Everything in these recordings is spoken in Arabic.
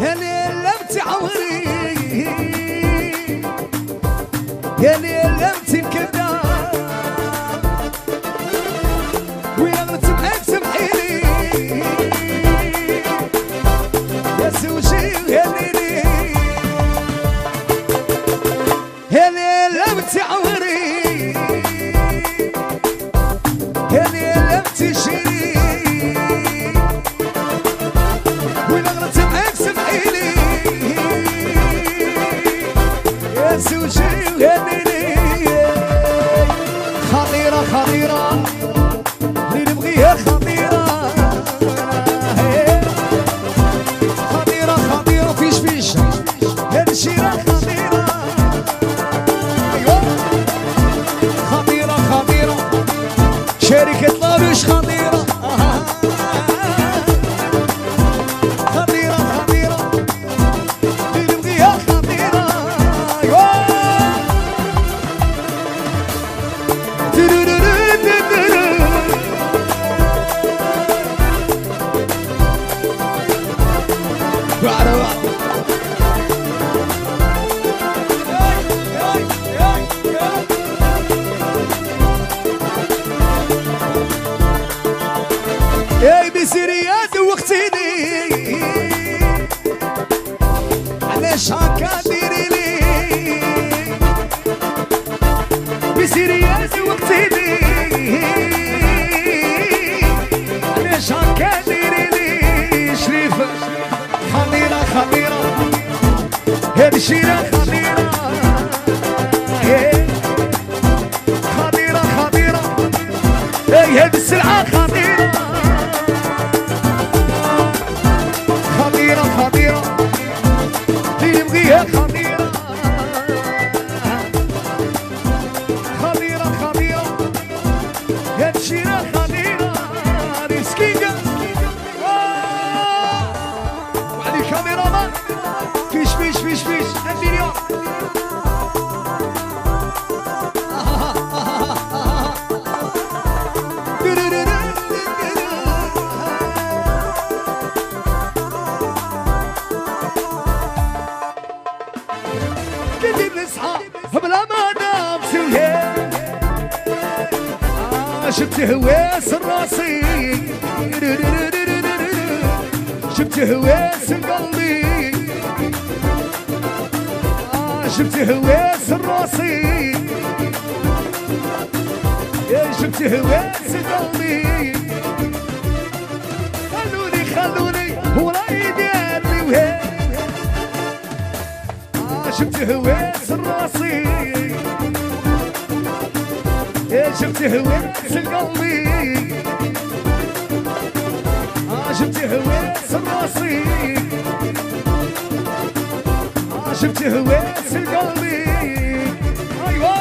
يا ليل لمتي عمري يا ليل لمتي كذا ويا غلطت معاك سمحيلي يا زوجي ويا ليلي يا ليل لمتي عمري يا ليل لمتي شيري ويا غلطت معاك سمحيلي يا زوجي ويا ليلي خطيرة خطيرة اللي نبغيها خطيرة خطيرة خطيرة فيش فيش هاد الشيرة خطيرة خطيرة خطيرة شركة لابش خطيرة خطيرة خطيرة اللي نبغيها خطيرة ياي بسريات وقتيني علاش هكا ديري لي بسريات وقتيني علاش هكا ديري لي شريفة خطيرة خطيرة هاد الشيرة خطيرة خطيرة خطيرة اي هاد السلعة خطيرة خطيرة خطيرة اللي نبغيها خطيرة خطيرة خطيرة هاد الشيرة خطيرة ريسكينجا وعلي كاميرا مان فيش فيش فيش فيش المليون كتب نصحى بلا ما نام سويا شفت هواس راسي شفت هواس قلبي شفت هواس راسي شفت هواس قلبي خلوني خلوني هو رايي ديالي وهي شفت هواس راسي شفت هواس قلبي شفت هواس راسي شفت هواس قلبي ايوه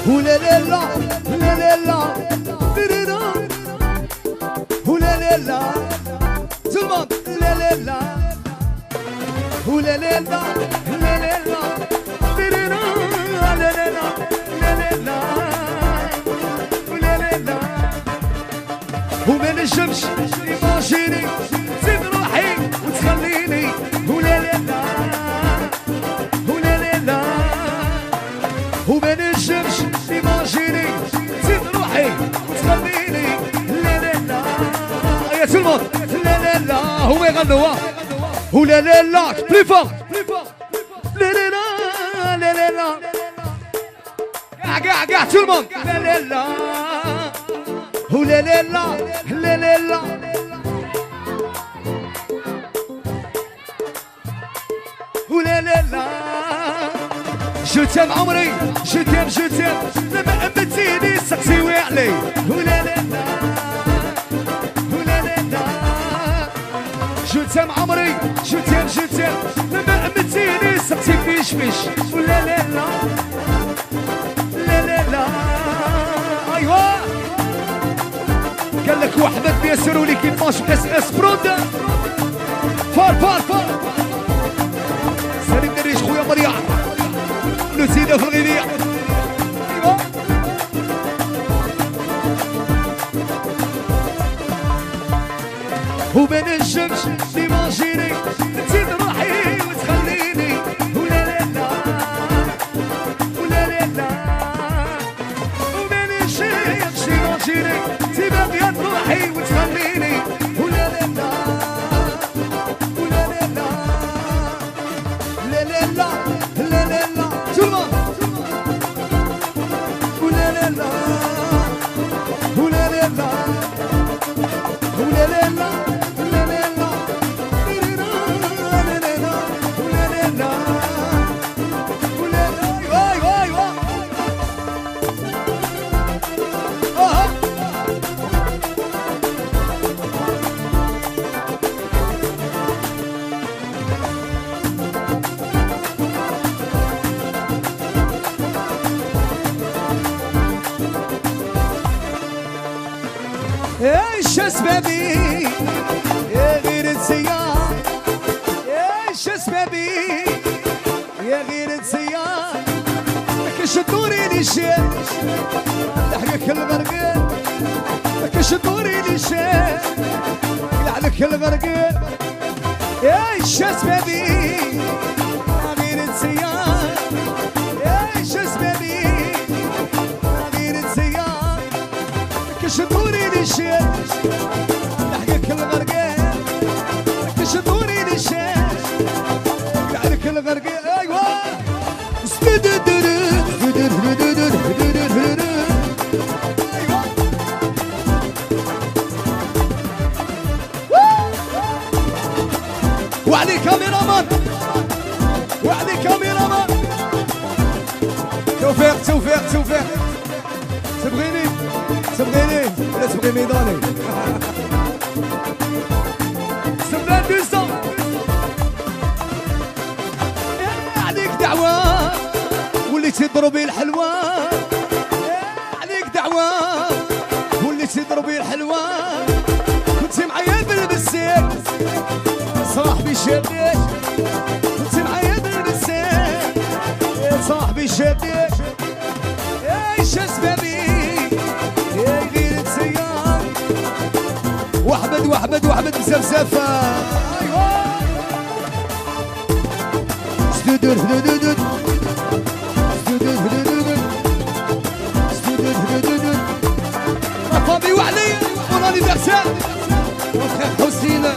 ولا لا لا لا لا لا ولا لا لا زلمة لا لا لا ولا لا لا لا لا لا لا لا لا ولا لا لا وما نجمش ايماجيني تزيد روحي وتخليني ولا لا لا ولا لا لا وما نجمش ايماجيني تزيد روحي وتخليني لا لا لا يا سلمان لا لا لا هما يغنوا ولا لا لا بلي فور لا لا لا لا لا لا قاع سلمان لا لا لا ولا لا لا لا لا لا ولا لا لا جوتام عمري جوتام لما امتيني سقسيوي علي ولا لا لا ولا لا لا جوتام عمري جوتام لما امتيني سقسي فيش ولا لا لا لا لا لا ايوا قال لك وحدك بيسروا لي كيفاش كاس اسبرود فار الغيدية في الغيدية. ايوا وبين الشمس ديماجيني تزيد روحي وتخليني ولا لا لا ولا لا لا وبين الشمس ديماجيني تبقى روحي وتخليني ولا لا لا ولا لا لا لا لا لا لا لا لا تلما ولا لا لا ولا لا لا ولا لا لا ايش اسبابي يا غير السيار ايش اسبابي يا غير السيار ماكش دوري لي شيء لحقك الغرقان ماكش دوري لي شيء لحقك الغرقان ايش اسبابي يا غير السيار ايش اسبابي يا غير السيار ماكش دوري لي شيء لحقك الغرقان ماكش دوري لي شيء لحقك الغرقان ايوا وعلي كاميرامان وعلي كاميرامان توفيق توفيق توفيق تبغيني تبغيني ولا تبغي ميداني سبلان دوزا عليك دعوة وليتي تضربي الحلوى عليك دعوة وليتي تضربي الحلوى كنتي معايا بالبسيك صاحبي شديك كنتي معايا بالبسيك صاحبي شديك ايش اسبابي يا غير السيار واحمد واحمد واحمد بزفزفة ايوا ستودر هدودود ستودر هدودود ستودر هدودود رفابي وعلي وراني بغسان وخير حسينة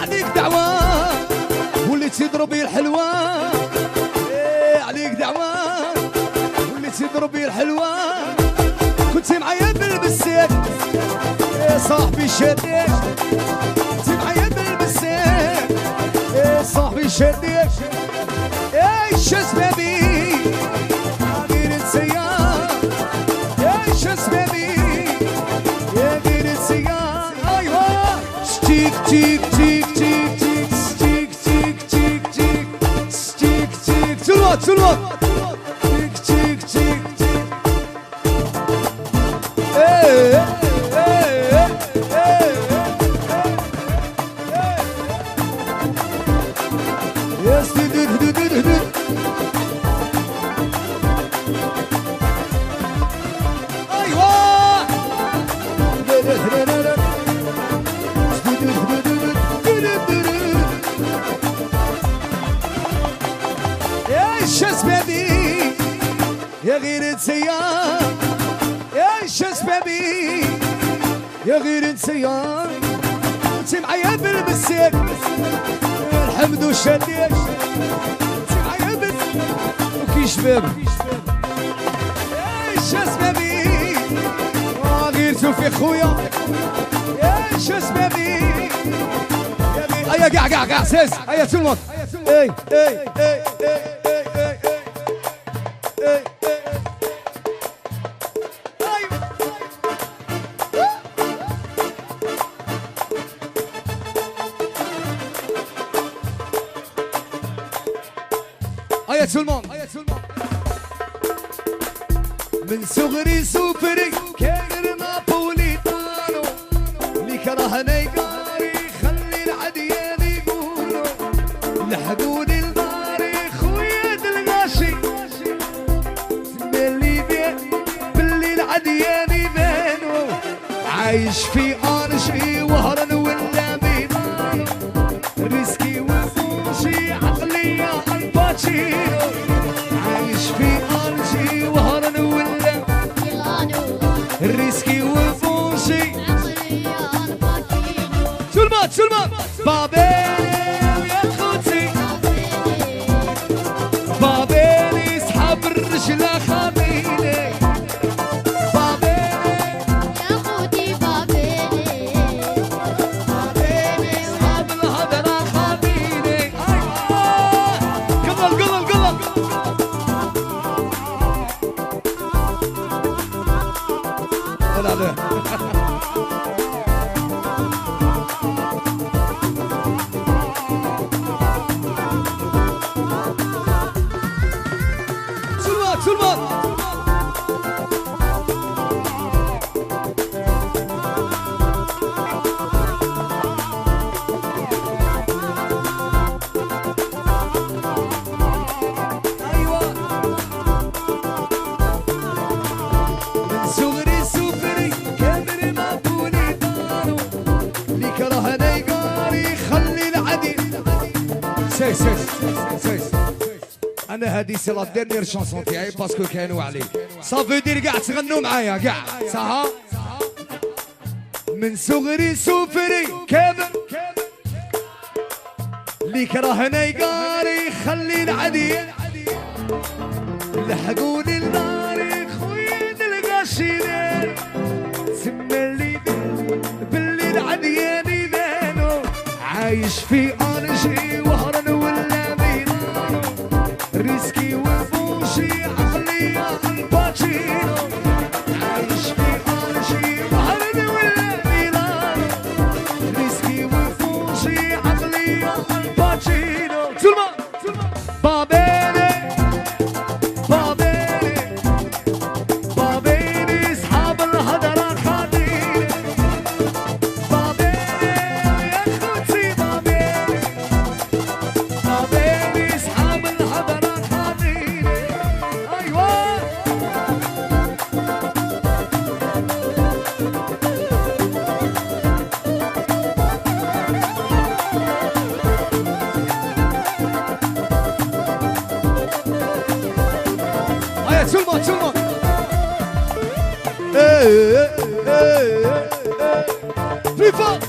عليك دعوة وليتي تضربي الحلوة عليك دعوة وليتي تضربي الحلوة كنتي معايا بالبسيك صاحبي شديك كنتي معايا بالبسيك صاحبي شديك ايش اسبابي يا غير السيار ايش اسبابي يا غير السيار ايوا تيك تيك تيك تيك تيك تيك تيك تيك تيك تيك تلوت تلوت تيك تيك تيك تيك ايه ايه ايه يا سيدي هدود هدود ايوا ايش اسبابي يا غير السيار ايش اسبابي يا غير السيار انت معايا بالبسيك الحمد والشديك انت معايا وكي شباب ايش اسبابي غير توفيق خويا ايش اسبابي هيا قاع قاع قاع سيس هيا تلمط اي اي اي اي اي هيا تلمط من صغري سوبري كان نابوليتانو اللي كرهني قاري خلي لحقوني الباري خويا الغاشي اللي بين بالليل عدياني بانو عايش في انشي وهرن ولا ميلانو ريسكي وفوشي عقلية الباتشينو عايش في انشي وهرن ولا ميلانو ريسكي وفوشي عقلية الباتشينو سلمان بابي يا خوتي بابي اسحب الرجل خاطيني سلمان ايوه من صغري سوفري كبري ما بوني دارو اللي كرهنا يقاري خلي العدي سيس انا هادي سي لا ديرنيير شانسون تاعي باسكو كانوا عليه صافي دير كاع تغنوا معايا كاع صح من صغري سوفري كابر اللي كرهنا يقاري خلي العدي لحقوني الناري خويا الغاشيني سملي بالليل عدياني بانو عايش في انشي وهرن ولا ميلانو ريسكي وفوشي عقلية الباتشينو عايش في انشي وهرن ولا ميلانو ريسكي وفوشي عقلية الباتشينو سلمان بابيني اصحاب الهدرة خاطيني بابيني يا خوتي بابيني اصحاب الهدرة خاطيني ايوه هيا سلمان فيفا